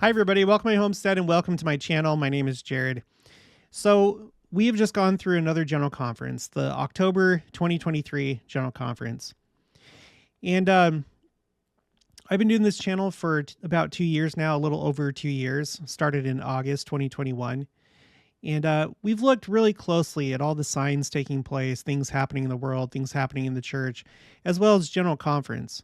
Hi, everybody. Welcome to my homestead and welcome to my channel. My name is Jared. So we have just gone through another general conference, the October 2023 general conference. And I've been doing this channel for about 2 years now, a little over 2 years, started in August 2021. And we've looked really closely at all the signs taking place, things happening in the world, things happening in the church, as well as general conference.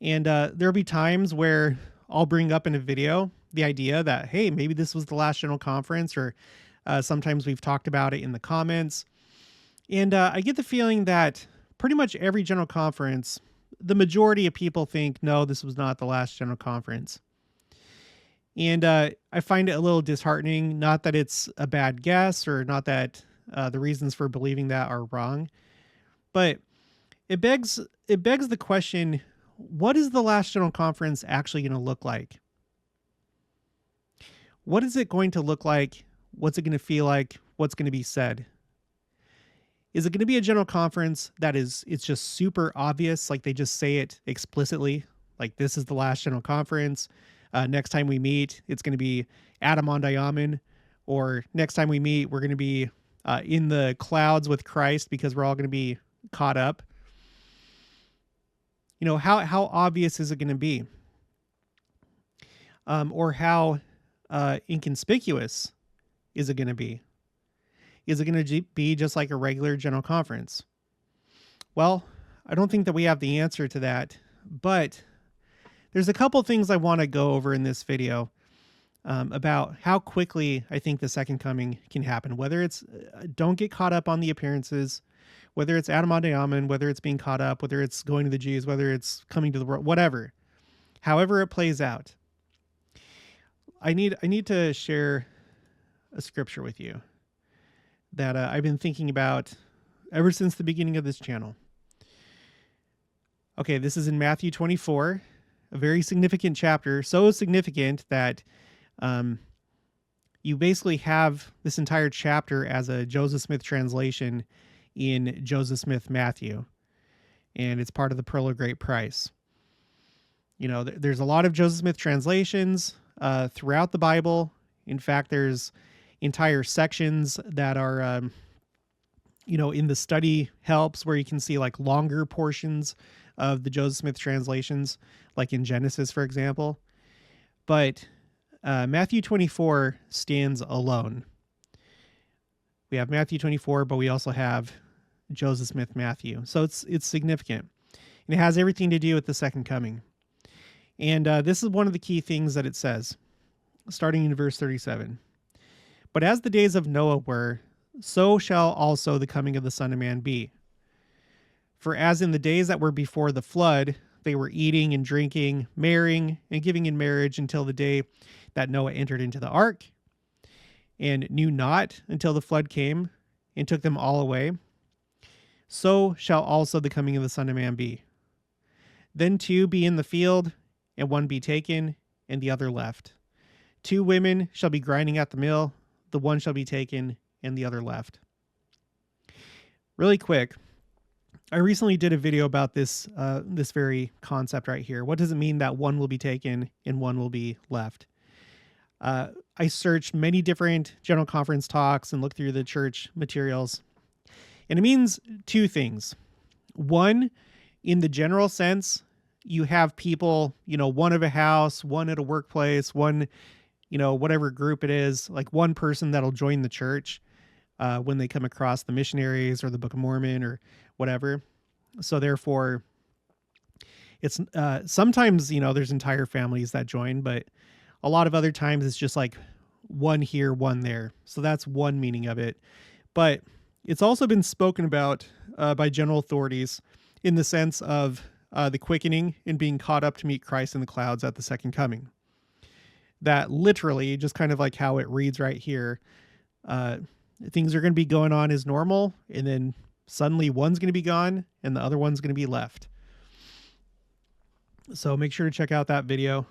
And there'll be times where I'll bring up in a video the idea that, hey, maybe this was the last general conference, or sometimes we've talked about it in the comments. And I get the feeling that pretty much every general conference, the majority of people think, no, this was not the last general conference. And I find it a little disheartening, not that it's a bad guess or not that the reasons for believing that are wrong, but it begs the question, what is the last general conference actually going to look like? What is it going to look like? What's it going to feel like? What's going to be said? Is it going to be a general conference that it's just super obvious, like they just say it explicitly, like this is the last general conference? Next time we meet, it's going to be Adam on Diamond, or next time we meet, we're going to be in the clouds with Christ because we're all going to be caught up. You know, how obvious is it going to be? Or how inconspicuous is it going to be? Is it going to be just like a regular general conference? Well, I don't think that we have the answer to that, but there's a couple things I want to go over in this video about how quickly I think the second coming can happen. Whether it's, don't get caught up on the appearances, whether it's Adam on Diamond, whether it's being caught up, whether it's going to the Jews, whether it's coming to the world, whatever, however it plays out. I need to share a scripture with you that I've been thinking about ever since the beginning of this channel. Okay, this is in Matthew 24, a very significant chapter, so significant that you basically have this entire chapter as a Joseph Smith translation in Joseph Smith Matthew, and it's part of the Pearl of Great Price. You know, there's a lot of Joseph Smith translations throughout the Bible. In fact, there's entire sections that are, in the study helps where you can see like longer portions of the Joseph Smith translations, like in Genesis, for example. But Matthew 24 stands alone. We have Matthew 24, but we also have Joseph Smith Matthew. So it's significant. And it has everything to do with the second coming. And this is one of the key things that it says, starting in verse 37. But as the days of Noah were, so shall also the coming of the Son of Man be. For as in the days that were before the flood, they were eating and drinking, marrying and giving in marriage until the day that Noah entered into the ark, and knew not until the flood came and took them all away, so shall also the coming of the Son of Man be. Then two be in the field, and one be taken, and the other left. 2 women shall be grinding at the mill, the one shall be taken, and the other left. Really quick, I recently did a video about this very concept right here. What does it mean that one will be taken and one will be left? I searched many different general conference talks and looked through the church materials. And it means 2 things. One, in the general sense, you have people, one of a house, one at a workplace, one, whatever group it is, like one person that'll join the church when they come across the missionaries or the Book of Mormon or whatever. So therefore, it's sometimes, there's entire families that join, but a lot of other times it's just like one here, one there. So that's one meaning of it. But it's also been spoken about by general authorities in the sense of the quickening and being caught up to meet Christ in the clouds at the second coming. That literally, just kind of like how it reads right here, things are going to be going on as normal, and then suddenly one's going to be gone and the other one's going to be left. So make sure to check out that video.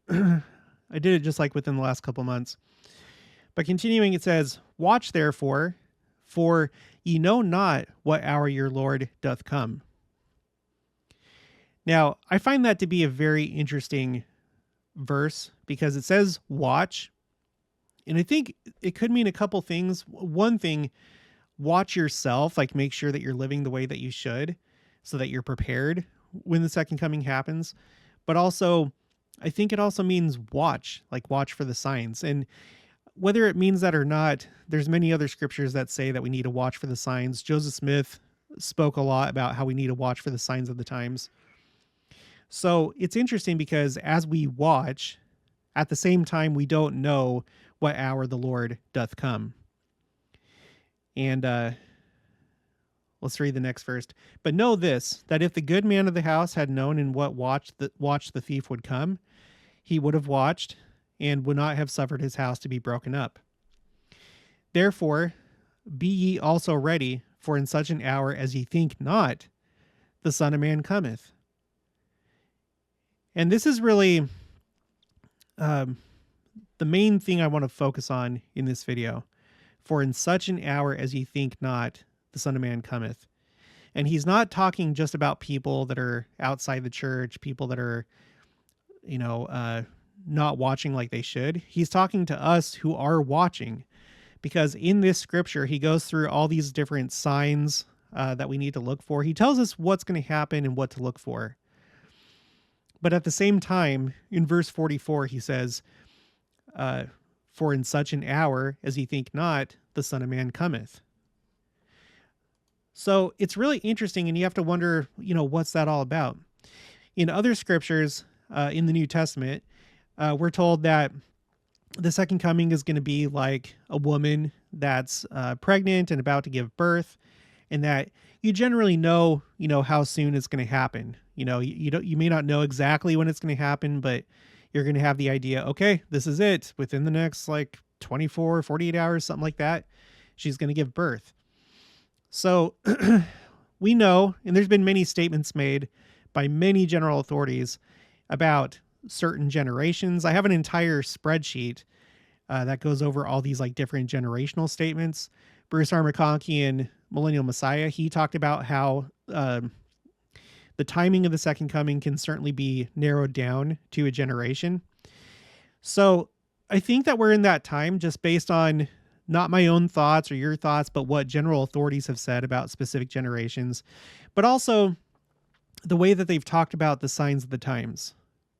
I did it just like within the last couple months. But continuing, it says, "Watch therefore, for ye know not what hour your Lord doth come." Now, I find that to be a very interesting verse because it says watch. And I think it could mean a couple things. One thing, watch yourself, like make sure that you're living the way that you should so that you're prepared when the second coming happens. But also, I think it also means watch, like watch for the signs. And whether it means that or not, there's many other scriptures that say that we need to watch for the signs. Joseph Smith spoke a lot about how we need to watch for the signs of the times. So it's interesting because as we watch, at the same time, we don't know what hour the Lord doth come. And let's read the next verse. But know this, that if the good man of the house had known in what watch the thief would come, he would have watched and would not have suffered his house to be broken up. Therefore, be ye also ready, for in such an hour as ye think not, the Son of Man cometh. And this is really the main thing I want to focus on in this video. For in such an hour as ye think not, the Son of Man cometh. And he's not talking just about people that are outside the church, people that are, not watching like they should. He's talking to us who are watching, because in this scripture, he goes through all these different signs that we need to look for. He tells us what's going to happen and what to look for. But at the same time, in verse 44, he says, for in such an hour as ye think not, the Son of Man cometh. So it's really interesting, and you have to wonder, what's that all about? In other scriptures in the New Testament, we're told that the second coming is going to be like a woman that's pregnant and about to give birth, and that you generally know, how soon it's going to happen. You may not know exactly when it's going to happen, but you're going to have the idea, okay, this is it. Within the next 24, 48 hours, something like that, she's going to give birth. So we know, and there's been many statements made by many general authorities about certain generations. I have an entire spreadsheet that goes over all these different generational statements. Bruce R. McConkie in Millennial Messiah, he talked about how the timing of the second coming can certainly be narrowed down to a generation. So I think that we're in that time just based on not my own thoughts or your thoughts, but what general authorities have said about specific generations, but also the way that they've talked about the signs of the times.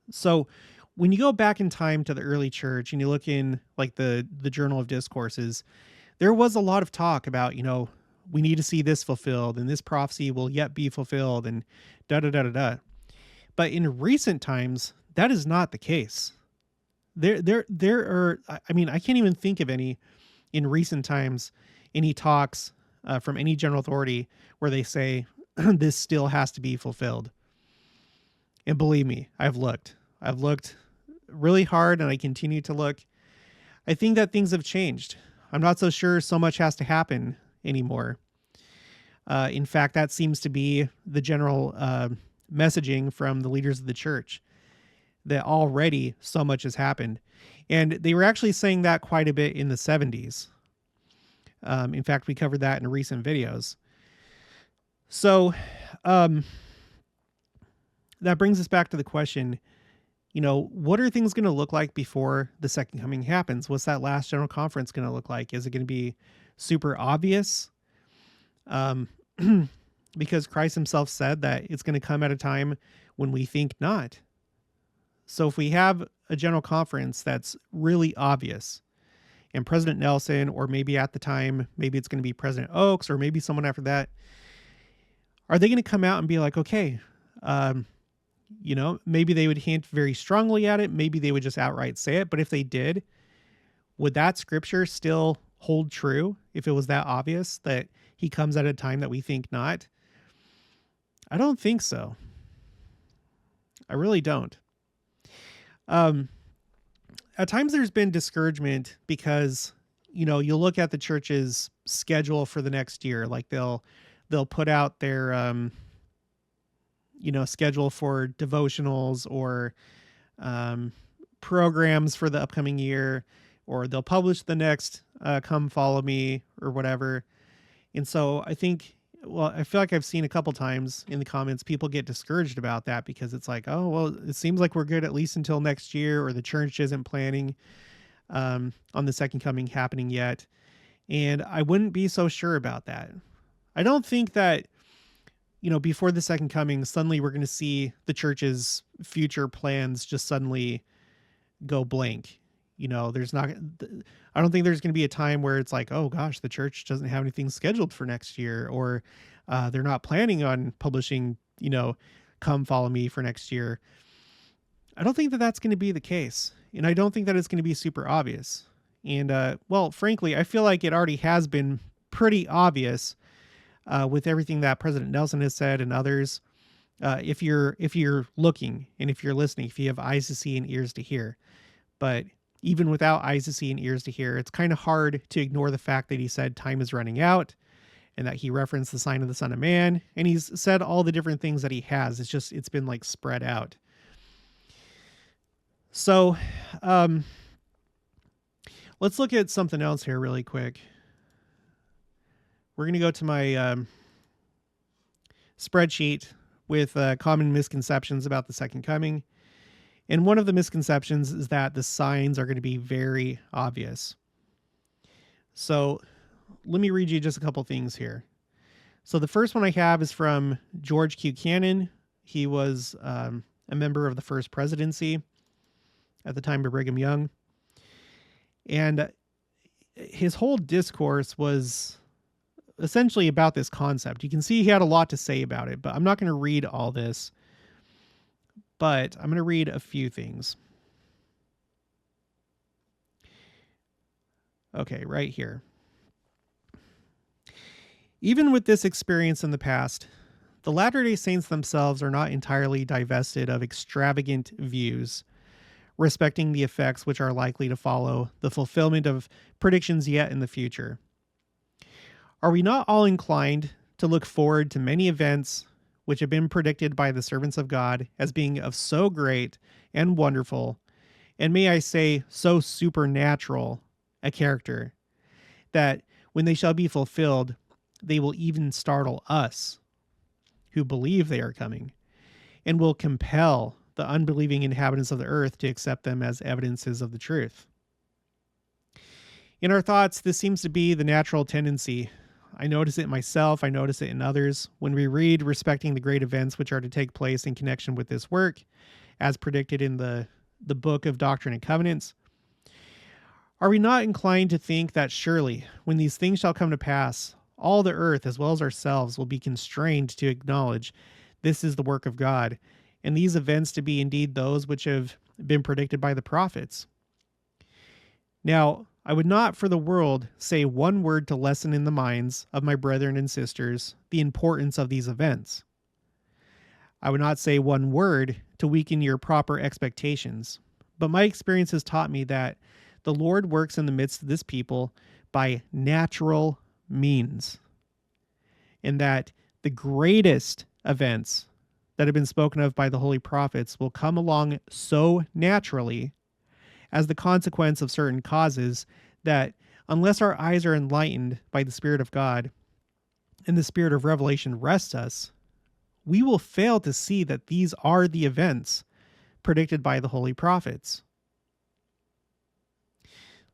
So when you go back in time to the early church and you look in the Journal of Discourses, there was a lot of talk about, we need to see this fulfilled and this prophecy will yet be fulfilled and da-da-da-da-da. But in recent times, that is not the case. There are, I can't even think of any in recent times, any talks from any general authority where they say this still has to be fulfilled. And believe me, I've looked really hard and I continue to look. I think that things have changed. I'm not so sure so much has to happen anymore. In fact, that seems to be the general messaging from the leaders of the church, that already so much has happened. And they were actually saying that quite a bit in the 70s. In fact, we covered that in recent videos. So that brings us back to the question, what are things going to look like before the second coming happens? What's that last general conference going to look like? Is it going to be super obvious? Because Christ himself said that it's going to come at a time when we think not. So if we have a general conference that's really obvious, and President Nelson, or maybe at the time, maybe it's going to be President Oaks, or maybe someone after that, are they going to come out and be like, okay, maybe they would hint very strongly at it. Maybe they would just outright say it. But if they did, would that scripture still hold true if it was that obvious that he comes at a time that we think not? I don't think so. I really don't. At times there's been discouragement because, you look at the church's schedule for the next year, they'll put out their, schedule for devotionals or programs for the upcoming year, or they'll publish the next Come Follow Me or whatever. And so I think well, I feel like I've seen a couple times in the comments, people get discouraged about that because it's like, oh, well, it seems like we're good at least until next year, or the church isn't planning on the second coming happening yet. And I wouldn't be so sure about that. I don't think that, before the second coming, suddenly we're going to see the church's future plans just suddenly go blank. There's not, I don't think there's going to be a time where it's like, oh gosh, the church doesn't have anything scheduled for next year, or they're not planning on publishing, Come Follow Me for next year. I don't think that that's going to be the case. And I don't think that it's going to be super obvious. And, well, frankly, I feel like it already has been pretty obvious with everything that President Nelson has said and others. If you're looking and if you're listening, if you have eyes to see and ears to hear. But even without eyes to see and ears to hear, it's kind of hard to ignore the fact that he said time is running out, and that he referenced the sign of the Son of Man, and he's said all the different things that he has. It's been like spread out. So, let's look at something else here really quick. We're going to go to my spreadsheet with common misconceptions about the second coming. And one of the misconceptions is that the signs are going to be very obvious. So let me read you just a couple things here. So the first one I have is from George Q. Cannon. He was a member of the first presidency at the time of Brigham Young. And his whole discourse was essentially about this concept. You can see he had a lot to say about it, but I'm not going to read all this. But I'm going to read a few things. Okay, right here. Even with this experience in the past, the Latter-day Saints themselves are not entirely divested of extravagant views respecting the effects which are likely to follow the fulfillment of predictions yet in the future. Are we not all inclined to look forward to many events which have been predicted by the servants of God as being of so great and wonderful, and may I say, so supernatural a character, that when they shall be fulfilled, they will even startle us, who believe they are coming, and will compel the unbelieving inhabitants of the earth to accept them as evidences of the truth. In our thoughts, this seems to be the natural tendency. I notice it myself, I notice it in others. When we read respecting the great events which are to take place in connection with this work, as predicted in the book of Doctrine and Covenants, are we not inclined to think that surely, when these things shall come to pass, all the earth as well as ourselves will be constrained to acknowledge this is the work of God, and these events to be indeed those which have been predicted by the prophets? Now, I would not for the world say one word to lessen in the minds of my brethren and sisters the importance of these events. I would not say one word to weaken your proper expectations, but my experience has taught me that the Lord works in the midst of this people by natural means, and that the greatest events that have been spoken of by the holy prophets will come along so naturally as the consequence of certain causes that unless our eyes are enlightened by the Spirit of God and the Spirit of revelation rests us, we will fail to see that these are the events predicted by the holy prophets.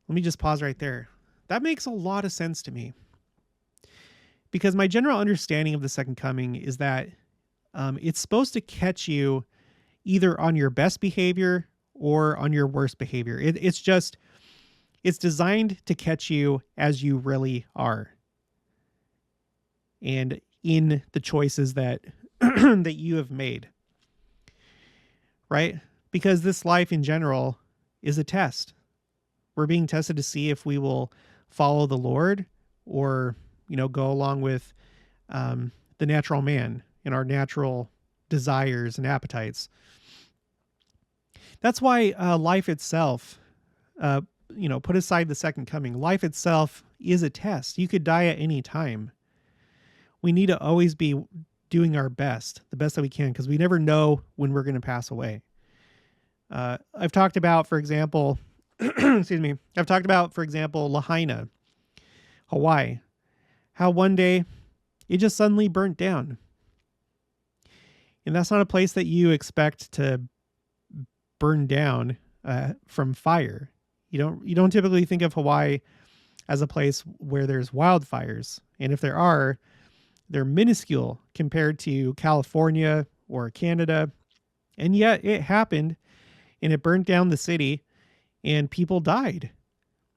Let me just pause right there. That makes a lot of sense to me, because my general understanding of the second coming is that it's supposed to catch you either on your best behavior or on your worst behavior. It's designed to catch you as you really are, and in the choices that that you have made, right? Because this life in general is a test. We're being tested to see if we will follow the Lord or, go along with the natural man and our natural desires and appetites. That's why life itself, put aside the second coming, life itself is a test. You could die at any time. We need to always be doing our best, the best that we can, because we never know when we're going to pass away. I've talked about, for example, Lahaina, Hawaii, how one day it just suddenly burnt down. And that's not a place that you expect to burn down from fire. You don't typically think of Hawaii as a place where there's wildfires. And if there are, they're minuscule compared to California or Canada. And yet it happened, and it burnt down the city, and people died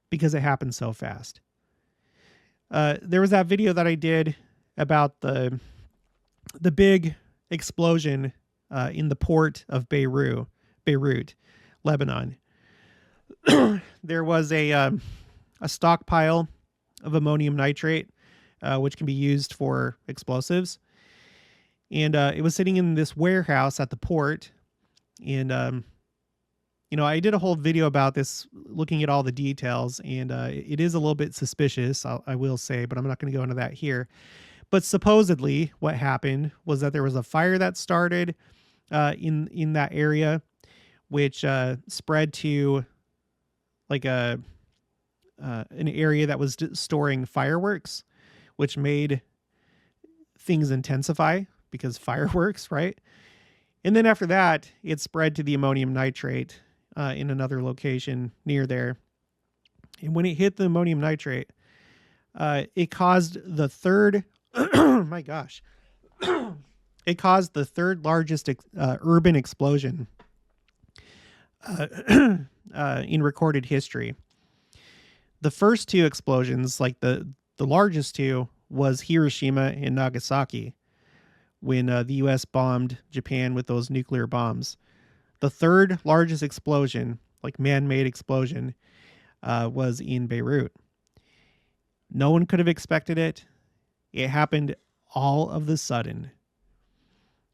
because it happened so fast. There was that video that I did about the big explosion in the port of Beirut, Lebanon. There was a stockpile of ammonium nitrate, which can be used for explosives. And it was sitting in this warehouse at the port. And, I did a whole video about this, looking at all the details. And it is a little bit suspicious, I will say, but I'm not going to go into that here. But supposedly what happened was that there was a fire that started in that area, which spread to like an area that was storing fireworks, which made things intensify because fireworks, right? And then after that, it spread to the ammonium nitrate in another location near there. And when it hit the ammonium nitrate, it caused the third, my gosh, it caused the third largest urban explosion in recorded history. The first two explosions, like the largest two, was Hiroshima and Nagasaki, when the U.S. bombed Japan with those nuclear bombs. The third largest explosion, like man-made explosion, was in Beirut. No one could have expected it. It happened all of the sudden.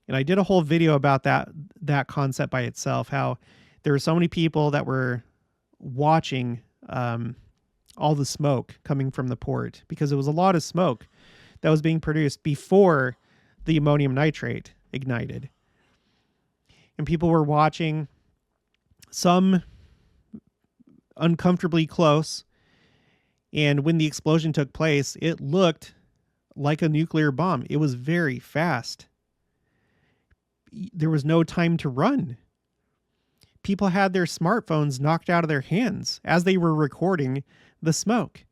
And I did a whole video about that concept by itself, how there were so many people that were watching all the smoke coming from the port, because it was a lot of smoke that was being produced before the ammonium nitrate ignited. And people were watching, some uncomfortably close. And when the explosion took place, it looked like a nuclear bomb. It was very fast. There was no time to run. People had their smartphones knocked out of their hands as they were recording the smoke.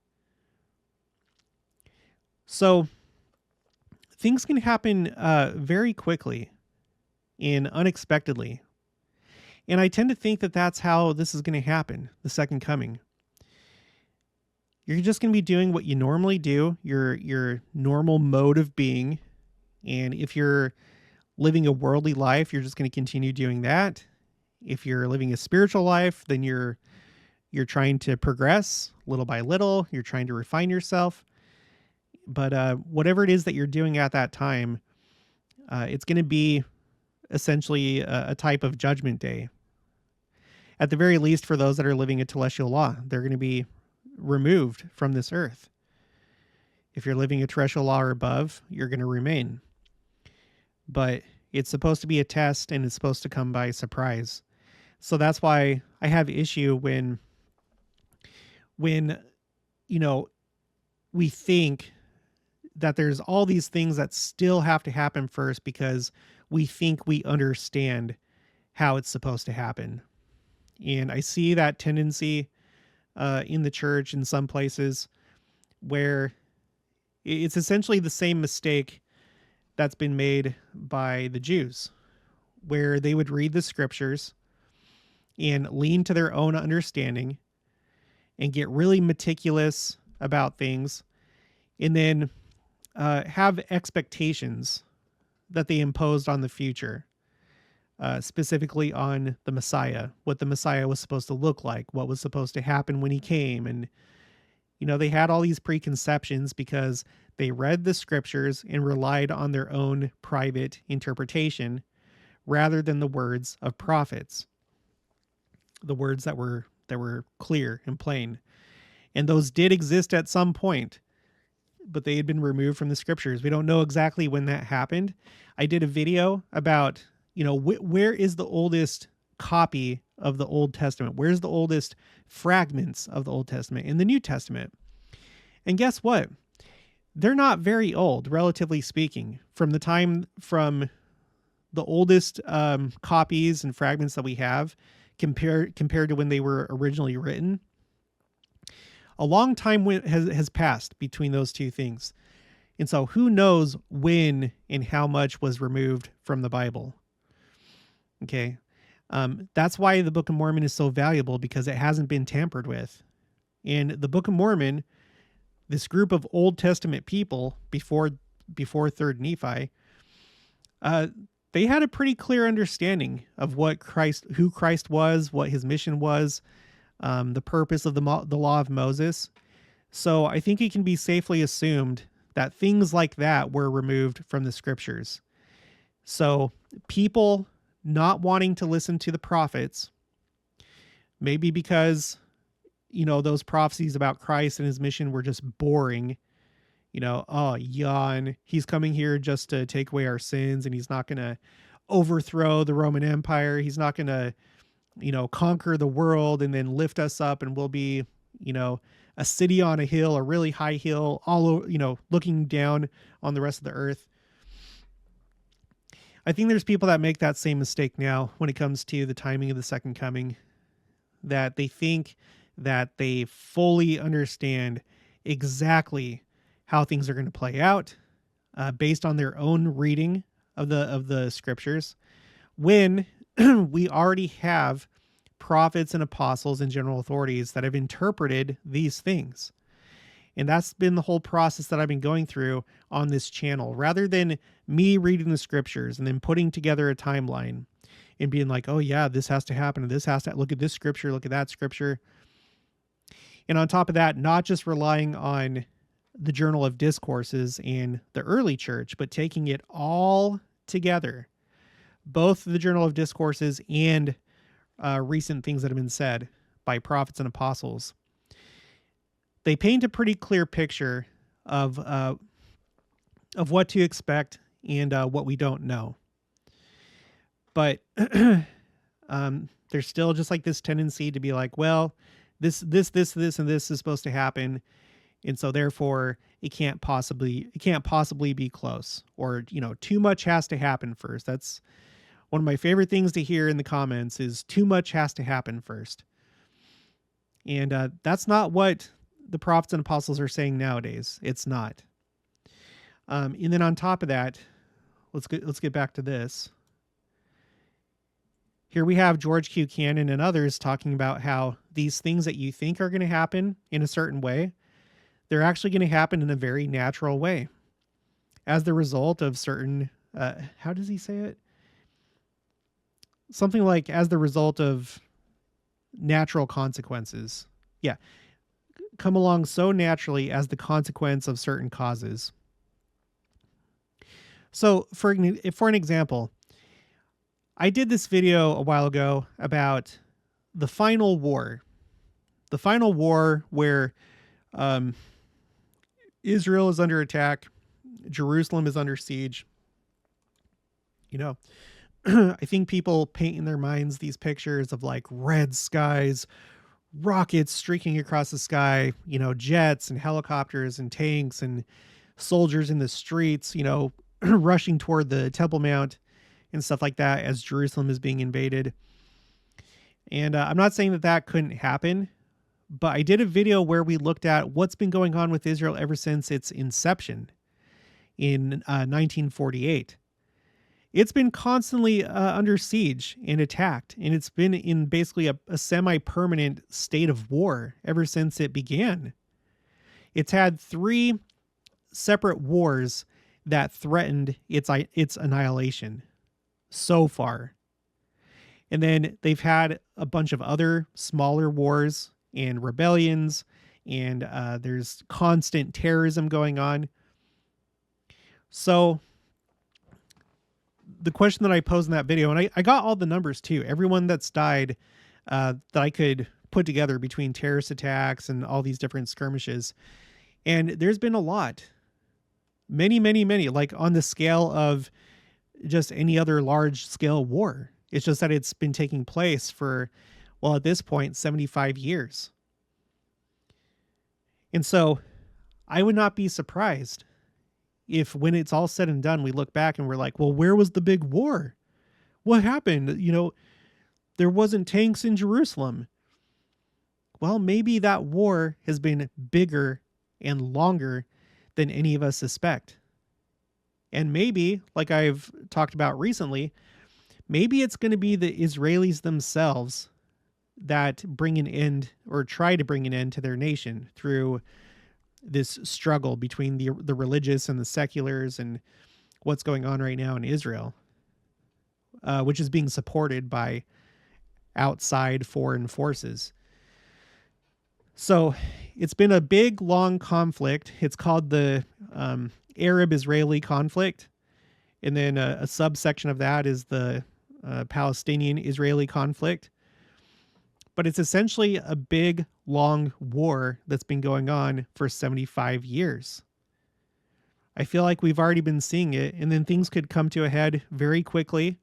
So things can happen very quickly and unexpectedly. And I tend to think that that's how this is going to happen, the second coming. You're just going to be doing what you normally do, your normal mode of being. And if you're living a worldly life, you're just going to continue doing that. If you're living a spiritual life, then you're trying to progress little by little. You're trying to refine yourself. But whatever it is that you're doing at that time, it's going to be essentially a type of judgment day. At the very least, for those that are living a telestial law, they're going to be removed from this earth. If you're living a terrestrial law or above, you're going to remain. But it's supposed to be a test, and it's supposed to come by surprise. So that's why I have issue when we think that there's all these things that still have to happen first because we think we understand how it's supposed to happen. And I see that tendency in the church in some places where it's essentially the same mistake that's been made by the Jews, where they would read the scriptures and lean to their own understanding and get really meticulous about things, and then have expectations that they imposed on the future, specifically on the Messiah, what the Messiah was supposed to look like, what was supposed to happen when he came. And, they had all these preconceptions because they read the scriptures and relied on their own private interpretation rather than the words of prophets, the words that were clear and plain. And those did exist at some point, but they had been removed from the scriptures. We don't know exactly when that happened. I did a video about, where is the oldest copy of the Old Testament? Where's the oldest fragments of the Old Testament? In the New Testament. And guess what? they're not very old, relatively speaking, from the oldest copies and fragments that we have compared to when they were originally written. A long time has passed between those two things. And so who knows when and how much was removed from the Bible. Okay. That's why the Book of Mormon is so valuable, because it hasn't been tampered with. And the Book of Mormon, this group of Old Testament people before 3rd Nephi, they had a pretty clear understanding of who Christ was, what his mission was, the purpose of the law of Moses. So I think it can be safely assumed that things like that were removed from the scriptures. So people not wanting to listen to the prophets, maybe because, those prophecies about Christ and his mission were just boring. Oh, yawn. He's coming here just to take away our sins, and he's not going to overthrow the Roman Empire. He's not going to, conquer the world and then lift us up, and we'll be, a city on a hill, a really high hill, all over, looking down on the rest of the earth. I think there's people that make that same mistake now when it comes to the timing of the second coming, that they think that they fully understand exactly how things are going to play out based on their own reading of the scriptures, when we already have prophets and apostles and general authorities that have interpreted these things. And that's been the whole process that I've been going through on this channel. Rather than me reading the scriptures and then putting together a timeline and being like, oh yeah, this has to happen, and this has to, look at this scripture, look at that scripture. And on top of that, not just relying on the Journal of Discourses and the early church, but taking it all together, both the Journal of Discourses and recent things that have been said by prophets and apostles. They paint a pretty clear picture of what to expect and what we don't know. But there's still just like this tendency to be like, well, this, and this is supposed to happen, and so therefore it can't possibly be close, or too much has to happen first. That's one of my favorite things to hear in the comments, is too much has to happen first. And that's not what the prophets and apostles are saying nowadays. It's not. And then on top of that, let's get back to this. Here we have George Q. Cannon and others talking about how these things that you think are going to happen in a certain way, they're actually going to happen in a very natural way, as the result of certain, how does he say it? Something like, as the result of natural consequences. Yeah. Come along so naturally as the consequence of certain causes. So for an example, I did this video a while ago about the final war where Israel is under attack, Jerusalem is under siege. I think people paint in their minds these pictures of like red skies, rockets streaking across the sky, jets and helicopters and tanks and soldiers in the streets, rushing toward the Temple Mount and stuff like that as Jerusalem is being invaded. And I'm not saying that couldn't happen, but I did a video where we looked at what's been going on with Israel ever since its inception in 1948. It's been constantly under siege and attacked, and it's been in basically a semi-permanent state of war ever since it began. It's had 3 separate wars that threatened its annihilation so far. And then they've had a bunch of other smaller wars and rebellions, and there's constant terrorism going on. So the question that I posed in that video, and I got all the numbers too, everyone that's died that I could put together between terrorist attacks and all these different skirmishes. And there's been a lot. Many, many, many, like on the scale of just any other large scale war. It's just that it's been taking place for, well, at this point, 75 years. And so I would not be surprised if when it's all said and done, we look back and we're like, well, where was the big war? What happened? There wasn't tanks in Jerusalem. Well, maybe that war has been bigger and longer than any of us suspect. And maybe, like I've talked about recently, maybe it's going to be the Israelis themselves that bring an end or try to bring an end to their nation through this struggle between the religious and the seculars and what's going on right now in Israel, which is being supported by outside foreign forces. So it's been a big, long conflict. It's called the Arab-Israeli conflict. And then a subsection of that is the Palestinian-Israeli conflict. But it's essentially a big, long war that's been going on for 75 years. I feel like we've already been seeing it, and then things could come to a head very quickly,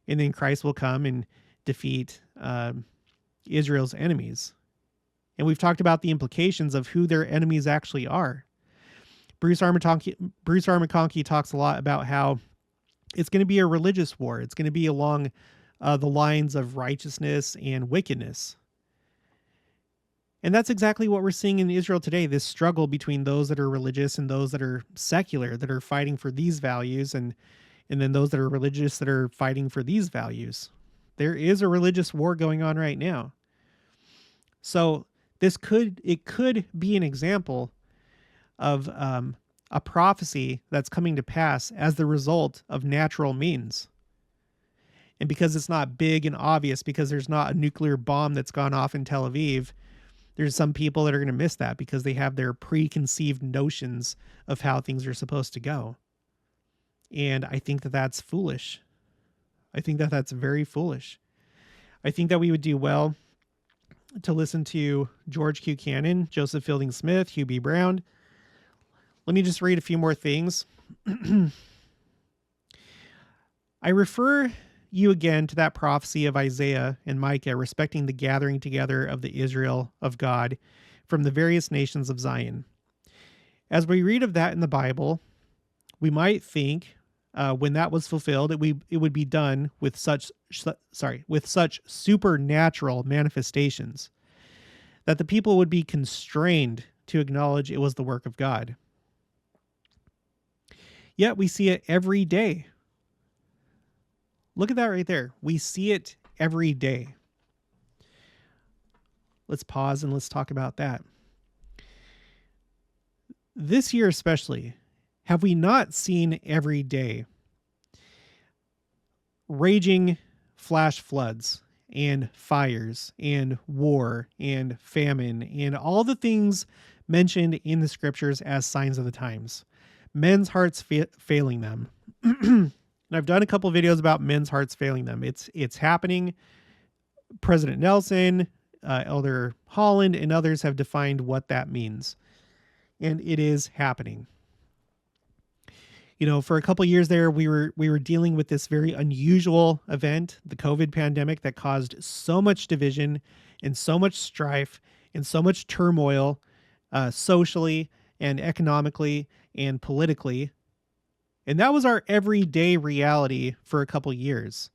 and then Christ will come and defeat Israel's enemies. And we've talked about the implications of who their enemies actually are. Bruce R. McConkie talks a lot about how it's going to be a religious war. It's going to be along the lines of righteousness and wickedness. And that's exactly what we're seeing in Israel today, this struggle between those that are religious and those that are secular, that are fighting for these values, and then those that are religious that are fighting for these values. There is a religious war going on right now. So it could be an example of a prophecy that's coming to pass as the result of natural means. And because it's not big and obvious, because there's not a nuclear bomb that's gone off in Tel Aviv, there's some people that are going to miss that because they have their preconceived notions of how things are supposed to go. And I think that that's foolish. I think that that's very foolish. I think that we would do well to listen to George Q. Cannon, Joseph Fielding Smith, Hugh B. Brown. Let me just read a few more things. I refer you again to that prophecy of Isaiah and Micah respecting the gathering together of the Israel of God from the various nations of Zion. As we read of that in the Bible, we might think when that was fulfilled, it would be done with such supernatural manifestations that the people would be constrained to acknowledge it was the work of God. Yet we see it every day. Look at that right there. We see it every day. Let's pause and let's talk about that. This year especially, have we not seen every day raging flash floods and fires and war and famine and all the things mentioned in the scriptures as signs of the times? Men's hearts failing them. And I've done a couple of videos about men's hearts failing them. It's happening. President Nelson, Elder Holland, and others have defined what that means. And it is happening. For a couple of years there, we were dealing with this very unusual event, the COVID pandemic, that caused so much division and so much strife and so much turmoil socially and economically and politically. And that was our everyday reality for a couple years.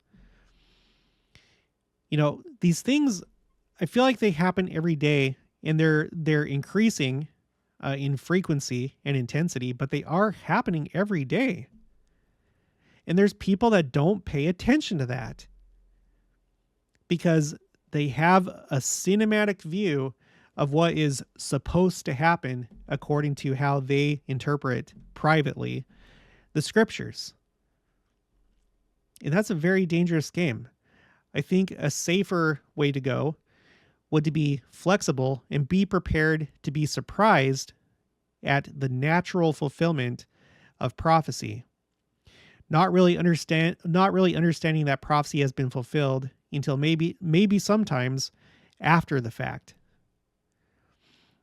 These things, I feel like they happen every day, and they're increasing in frequency and intensity, but they are happening every day. And there's people that don't pay attention to that because they have a cinematic view of what is supposed to happen according to how they interpret privately the scriptures. And that's a very dangerous game. I think a safer way to go would to be flexible and be prepared to be surprised at the natural fulfillment of prophecy. Not really understanding that prophecy has been fulfilled until maybe sometimes after the fact.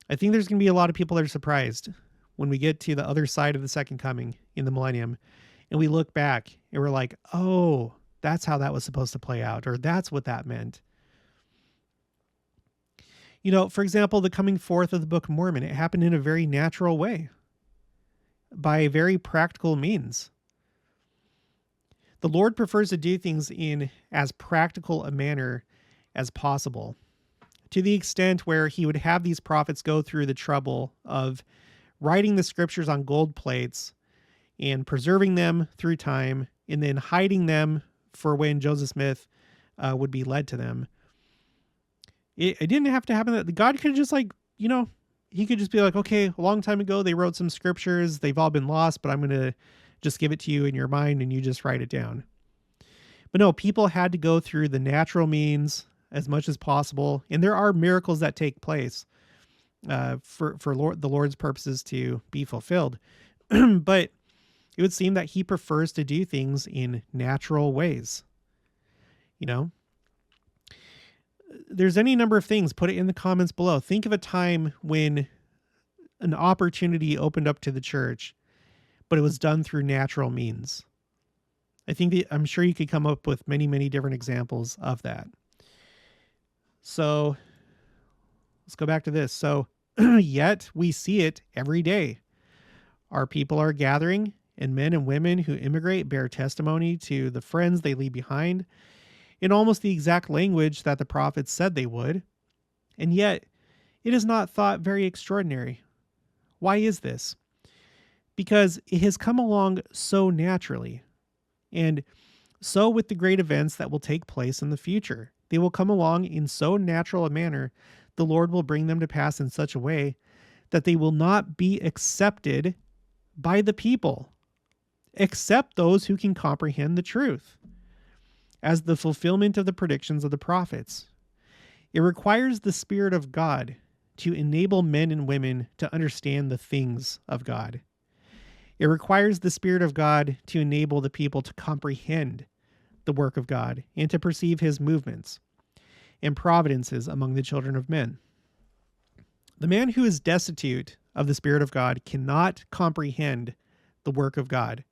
I think there's going to be a lot of people that are surprised when we get to the other side of the second coming in the millennium, and we look back and we're like, oh, that's how that was supposed to play out, or that's what that meant. For example, the coming forth of the Book of Mormon, it happened in a very natural way, by very practical means. The Lord prefers to do things in as practical a manner as possible, to the extent where he would have these prophets go through the trouble of writing the scriptures on gold plates and preserving them through time, and then hiding them for when Joseph Smith would be led to them. It didn't have to happen that God could just he could just be like, okay, a long time ago, they wrote some scriptures. They've all been lost, but I'm going to just give it to you in your mind and you just write it down. But no, people had to go through the natural means as much as possible. And there are miracles that take place for the Lord's purposes to be fulfilled. But it would seem that he prefers to do things in natural ways. There's any number of things, put it in the comments below. Think of a time when an opportunity opened up to the church, but it was done through natural means. I'm sure you could come up with many, many different examples of that. So let's go back to this. So yet we see it every day. Our people are gathering, and men and women who immigrate bear testimony to the friends they leave behind in almost the exact language that the prophets said they would. And yet it is not thought very extraordinary. Why is this? Because it has come along so naturally. And so with the great events that will take place in the future, they will come along in so natural a manner, the Lord will bring them to pass in such a way that they will not be accepted by the people, except those who can comprehend the truth, as the fulfillment of the predictions of the prophets. It requires the Spirit of God to enable men and women to understand the things of God. It requires the Spirit of God to enable the people to comprehend the work of God and to perceive his movements and providences among the children of men. The man who is destitute of the Spirit of God cannot comprehend the work of God.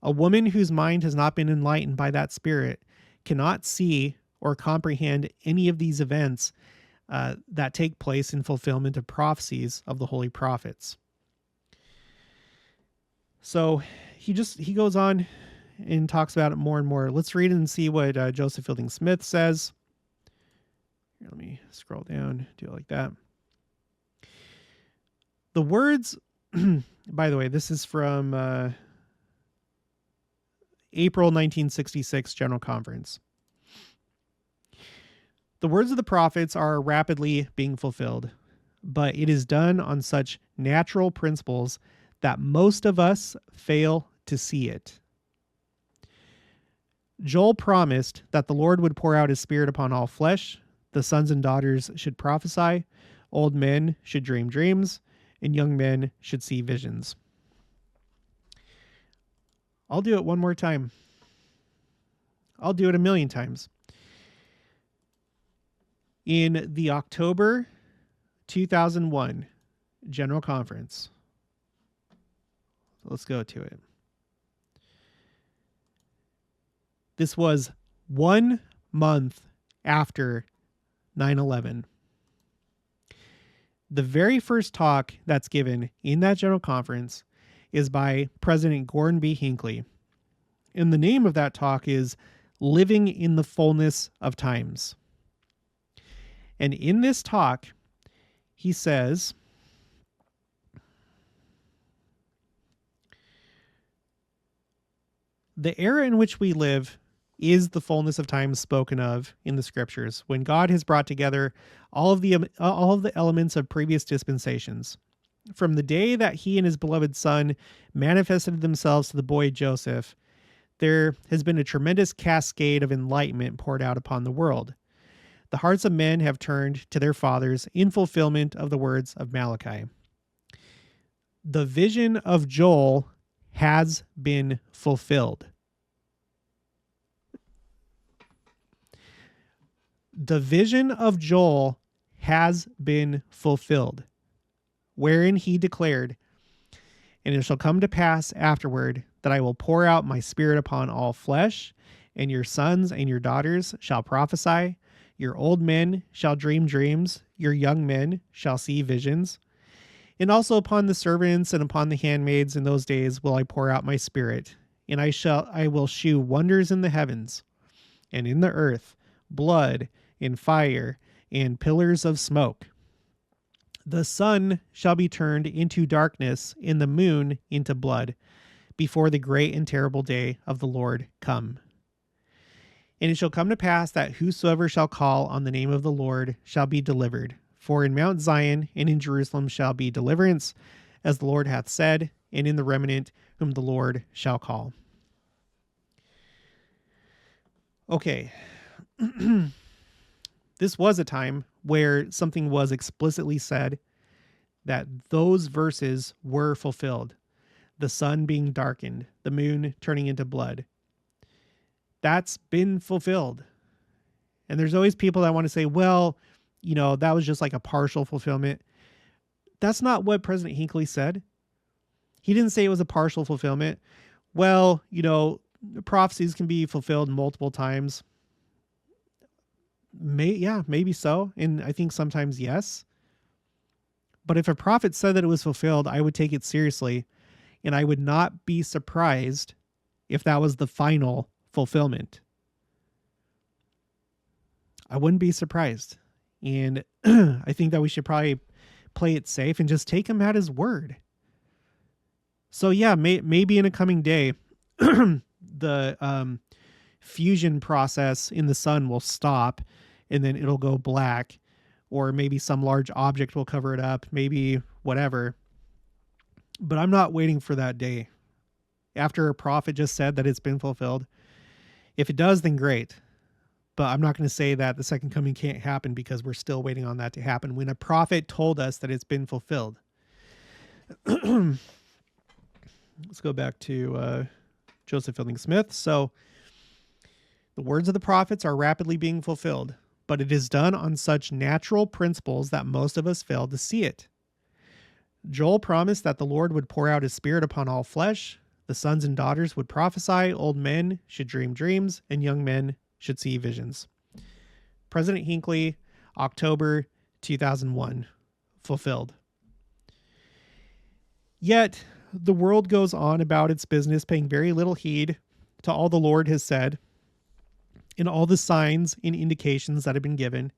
A woman whose mind has not been enlightened by that Spirit cannot see or comprehend any of these events that take place in fulfillment of prophecies of the holy prophets. So he goes on and talks about it more and more. Let's read it and see what Joseph Fielding Smith says. Here, let me scroll down, do it like that. The words, by the way, this is from April 1966 General Conference. The words of the prophets are rapidly being fulfilled, but it is done on such natural principles that most of us fail to see it. Joel promised that the Lord would pour out his Spirit upon all flesh. The sons and daughters should prophesy, old men should dream dreams, and young men should see visions. I'll do it one more time. I'll do it 1,000,000 times. In the October 2001 General Conference, let's go to it. This was 1 month after 9/11. The very first talk that's given in that General Conference is by President Gordon B. Hinckley. And the name of that talk is Living in the Fulness of Times. And in this talk, he says, the era in which we live is the fullness of time spoken of in the scriptures, when God has brought together all of the elements of previous dispensations. From the day that he and his beloved son manifested themselves to the boy Joseph, there has been a tremendous cascade of enlightenment poured out upon the world. The hearts of men have turned to their fathers in fulfillment of the words of Malachi. The vision of Joel has been fulfilled. The vision of Joel has been fulfilled, wherein he declared, and it shall come to pass afterward that I will pour out my Spirit upon all flesh, and your sons and your daughters shall prophesy, Your old men shall dream dreams, your young men shall see visions. And also upon the servants and upon the handmaids in those days will I pour out my spirit, and I will shew wonders in the heavens and in the earth, blood and fire and pillars of smoke. The sun shall be turned into darkness, and the moon into blood, before the great and terrible day of the Lord come. And it shall come to pass that whosoever shall call on the name of the Lord shall be delivered. For in Mount Zion and in Jerusalem shall be deliverance, as the Lord hath said, and in the remnant whom the Lord shall call. Okay. This was a time where something was explicitly said that those verses were fulfilled. The sun being darkened, the moon turning into blood. That's been fulfilled. And there's always people that want to say, well, that was just like a partial fulfillment. That's not what President Hinckley said. He didn't say it was a partial fulfillment. Well, prophecies can be fulfilled multiple times. Maybe so. And I think sometimes yes. But if a prophet said that it was fulfilled, I would take it seriously. And I would not be surprised if that was the final fulfillment. I wouldn't be surprised. And I think that we should probably play it safe and just take him at his word. So yeah, maybe in a coming day, the fusion process in the sun will stop and then it'll go black, or maybe some large object will cover it up, maybe whatever. But I'm not waiting for that day. After a prophet just said that it's been fulfilled. If it does, then great. But I'm not going to say that the second coming can't happen because we're still waiting on that to happen when a prophet told us that it's been fulfilled. Let's go back to Joseph Fielding Smith. So the words of the prophets are rapidly being fulfilled, but it is done on such natural principles that most of us fail to see it. Joel promised that the Lord would pour out his spirit upon all flesh. The sons and daughters would prophesy, old men should dream dreams, and young men should see visions. President Hinckley, October 2001, fulfilled. Yet, the world goes on about its business, paying very little heed to all the Lord has said, and all the signs and indications that have been given.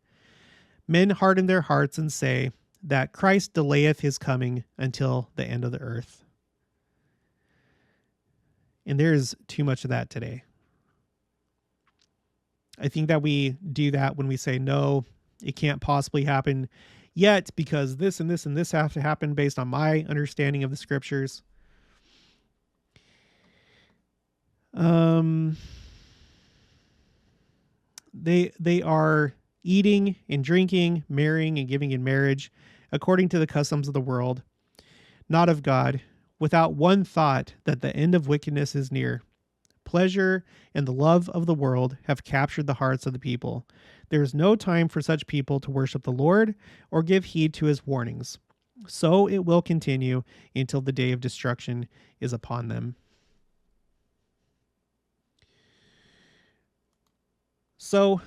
Men harden their hearts and say that Christ delayeth his coming until the end of the earth. And there's too much of that today. I think that we do that when we say, no, it can't possibly happen yet because this and this and this have to happen based on my understanding of the scriptures. They are eating and drinking, marrying and giving in marriage, according to the customs of the world, not of God, without one thought that the end of wickedness is near. Pleasure and the love of the world have captured the hearts of the people. There is no time for such people to worship the Lord or give heed to his warnings. So it will continue until the day of destruction is upon them. So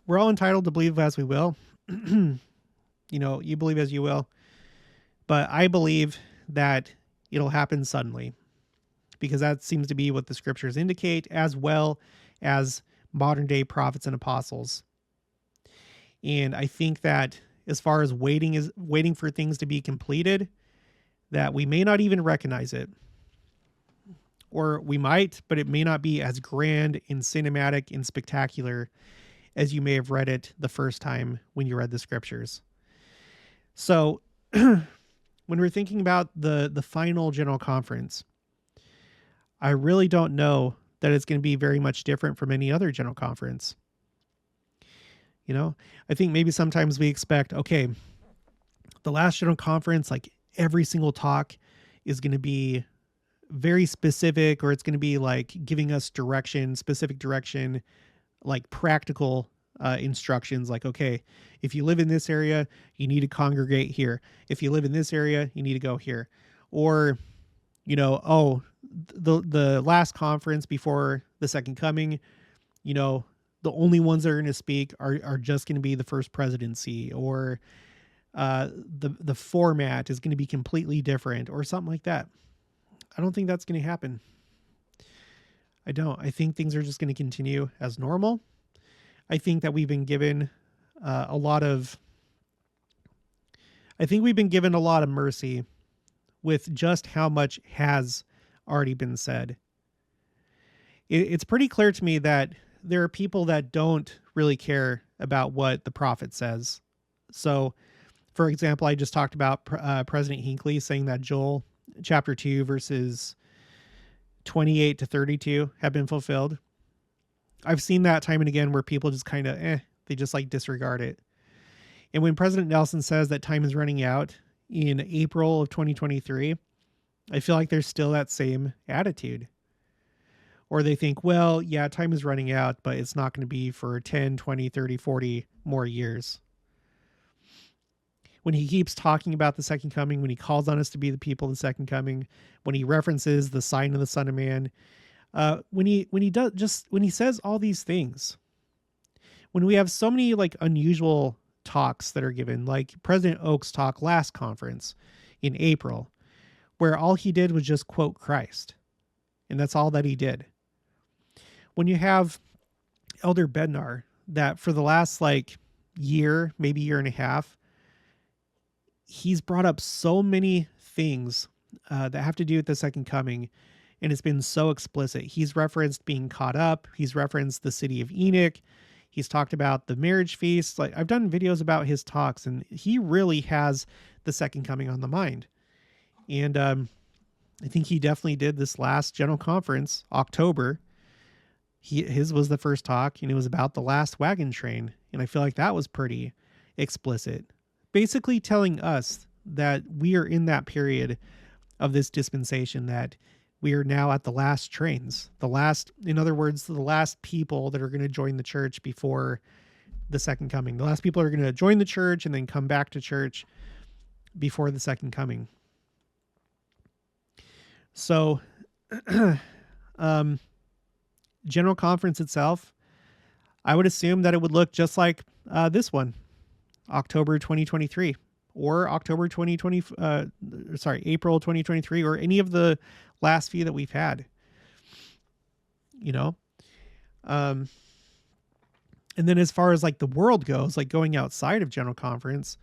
we're all entitled to believe as we will. You believe as you will. But I believe that it'll happen suddenly, because that seems to be what the scriptures indicate, as well as modern day prophets and apostles. And I think that as far as waiting for things to be completed, that we may not even recognize it. Or we might, but it may not be as grand and cinematic and spectacular as you may have read it the first time when you read the scriptures. So when we're thinking about the final general conference, I really don't know that it's going to be very much different from any other general conference. I think maybe sometimes we expect, okay, the last general conference, like every single talk is going to be very specific, or it's going to be like giving us specific direction, like practical instructions, like, okay, if you live in this area, you need to congregate here. If you live in this area, you need to go here. Or, the last conference before the second coming, the the only ones that are going to speak are just going to be the first presidency, or the format is going to be completely different or something like that. I don't think that's going to happen. I don't. I think things are just going to continue as normal. I think that we've been given a lot of mercy with just how much has already been said. It's pretty clear to me that there are people that don't really care about what the prophet says. So, for example, I just talked about President Hinckley saying that Joel chapter 2 verses 28 to 32 have been fulfilled. I've seen that time and again where people just kind of, they just like disregard it. And when President Nelson says that time is running out in April of 2023, I feel like there's still that same attitude. Or they think, well, yeah, time is running out, but it's not going to be for 10, 20, 30, 40 more years. When he keeps talking about the second coming, when he calls on us to be the people of the second coming, when he references the sign of the Son of Man, when he says all these things, when we have so many like unusual talks that are given, like President Oak's talk last conference in April, where all he did was just quote Christ, and that's all that he did. When you have Elder Bednar, that for the last like year, maybe year and a half, he's brought up so many things that have to do with the second coming, and it's been so explicit. He's referenced being caught up. He's referenced the city of Enoch. He's talked about the marriage feast. Like, I've done videos about his talks, and he really has the second coming on the mind. And I think he definitely did this last general conference, October. His was the first talk, and it was about the last wagon train. And I feel like that was pretty explicit, basically telling us that we are in that period of this dispensation, that we are now at the last trains, in other words, the last people that are going to join the church before the second coming. The last people are going to join the church and then come back to church before the second coming. So, general conference itself, I would assume that it would look just like this one, October 2023, or October 2020, April 2023, or any of the last few that we've had, and then as far as like the world goes, like going outside of general conference,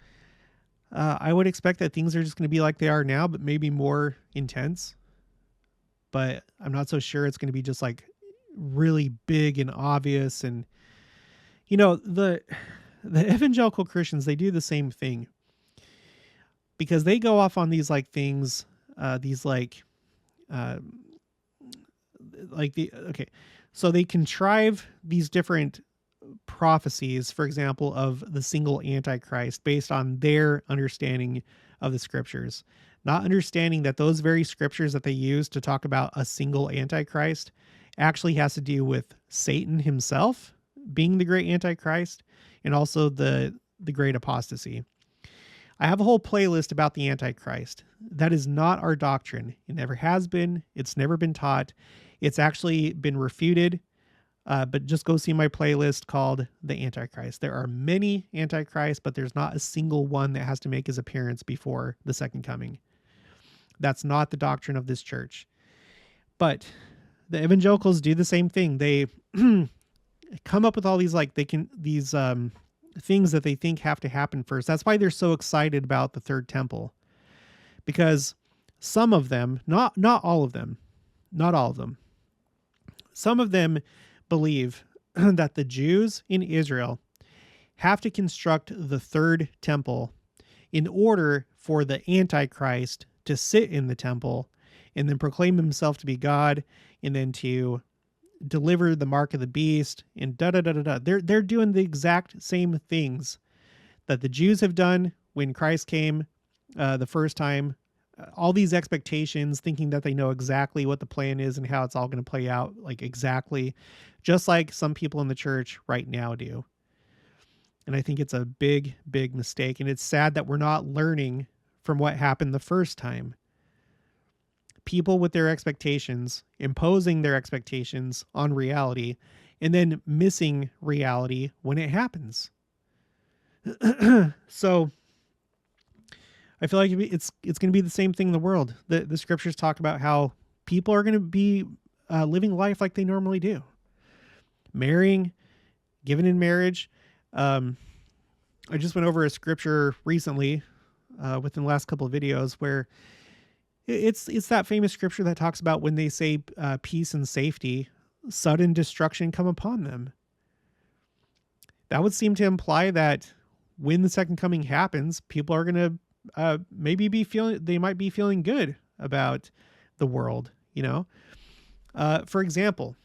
I would expect that things are just going to be like they are now, but maybe more intense. But I'm not so sure it's going to be just like really big and obvious. And, the evangelical Christians, they do the same thing, because they go off on these like things, so they contrive these different prophecies, for example, of the single Antichrist based on their understanding of the scriptures, not understanding that those very scriptures that they use to talk about a single Antichrist actually has to do with Satan himself being the great Antichrist, and also the great apostasy. I have a whole playlist about the Antichrist. That is not our doctrine. It never has been. It's never been taught. It's actually been refuted. But just go see my playlist called The Antichrist. There are many Antichrists, but there's not a single one that has to make his appearance before the second coming. That's not the doctrine of this church. But the evangelicals do the same thing. They come up with all these things that they think have to happen first. That's why they're so excited about the third temple, because some of them, not all of them, some of them believe that the Jews in Israel have to construct the third temple in order for the Antichrist to sit in the temple and then proclaim himself to be God, and then to deliver the mark of the beast, and They're doing the exact same things that the Jews have done when Christ came the first time. All these expectations, thinking that they know exactly what the plan is and how it's all going to play out, like exactly, just like some people in the church right now do. And I think it's a big, big mistake. And it's sad that we're not learning from what happened the first time. People with their expectations, imposing their expectations on reality, and then missing reality when it happens. So I feel like it's going to be the same thing in the world. The scriptures talk about how people are going to be living life like they normally do. Marrying, given in marriage. I just went over a scripture recently within the last couple of videos where it's that famous scripture that talks about when they say peace and safety, sudden destruction come upon them. That would seem to imply that when the second coming happens, people are going to maybe they might be feeling good about the world, you know? For example,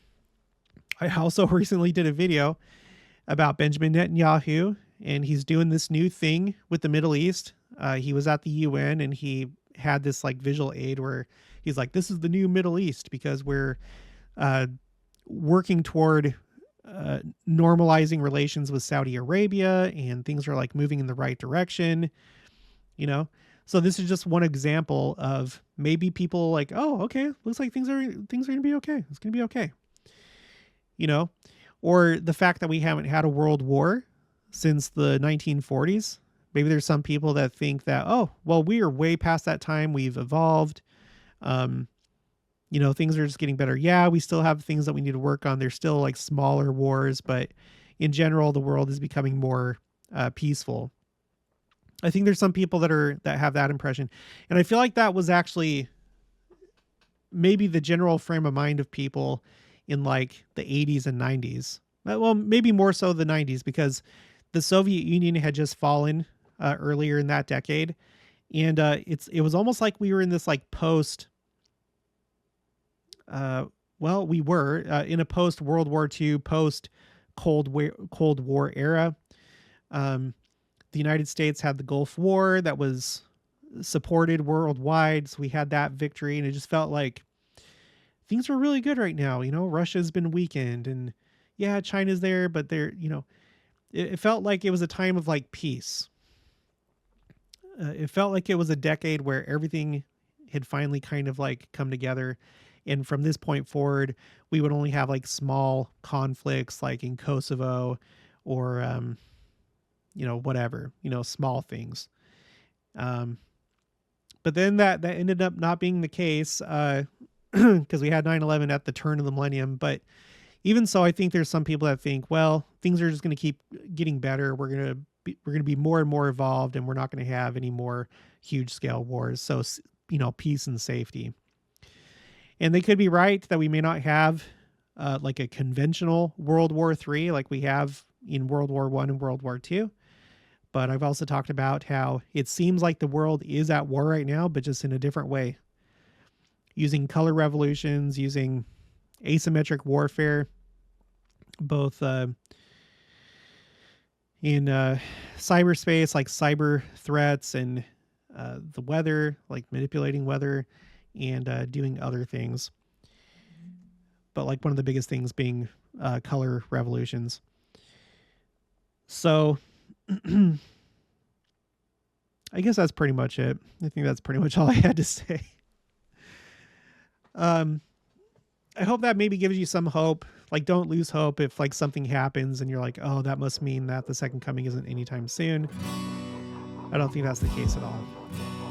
I also recently did a video about Benjamin Netanyahu, and he's doing this new thing with the Middle East. He was at the UN and he had this like visual aid where he's like, this is the new Middle East because we're working toward normalizing relations with Saudi Arabia, and things are like moving in the right direction, you know? So this is just one example of maybe people like, oh, okay, looks like things are going to be okay. It's going to be okay. You know, or the fact that we haven't had a world war since the 1940s. Maybe there's some people that think that, oh, well, we are way past that time. We've evolved. You know, things are just getting better. Yeah, we still have things that we need to work on. There's still like smaller wars, but in general, the world is becoming more peaceful. I think there's some people that have that impression. And I feel like that was actually maybe the general frame of mind of people in like the 80s and 90s. Well, maybe more so the 90s, because the Soviet Union had just fallen earlier in that decade. And it was almost like we were in this like we were in a post World War II, post Cold War era. The United States had the Gulf War that was supported worldwide. So we had that victory, and it just felt like things were really good right now. You know, Russia's been weakened, and yeah, China's there, but they're, you know, it felt like it was a time of like peace. It felt like it was a decade where everything had finally kind of like come together. And from this point forward, we would only have like small conflicts like in Kosovo or, you know, whatever, you know, small things. But then that ended up not being the case because we had 9/11 at the turn of the millennium. But even so, I think there's some people that think, well, things are just going to keep getting better. We're going to be more and more evolved, and we're not going to have any more huge scale wars. So, you know, peace and safety. And they could be right that we may not have like a conventional World War III like we have in World War I and World War II. But I've also talked about how it seems like the world is at war right now, but just in a different way. Using color revolutions, using asymmetric warfare, both in cyberspace, like cyber threats, and the weather, like manipulating weather, and doing other things. But like one of the biggest things being color revolutions. So I guess that's pretty much it. I think that's pretty much all I had to say. I hope that maybe gives you some hope. Like, don't lose hope if like something happens and you're like, oh, that must mean that the second coming isn't anytime soon. I don't think that's the case at all.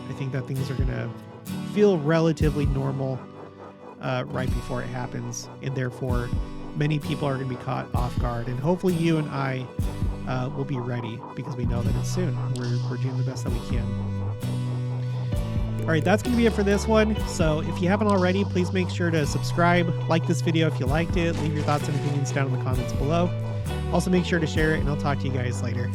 I think that things are going to feel relatively normal right before it happens, and therefore many people are going to be caught off guard, and hopefully you and I will be ready because we know that it's soon. We're doing the best that we can. All right, that's going to be it for this one. So if you haven't already, please make sure to subscribe, like this video if you liked it, leave your thoughts and opinions down in the comments below. Also make sure to share it, and I'll talk to you guys later.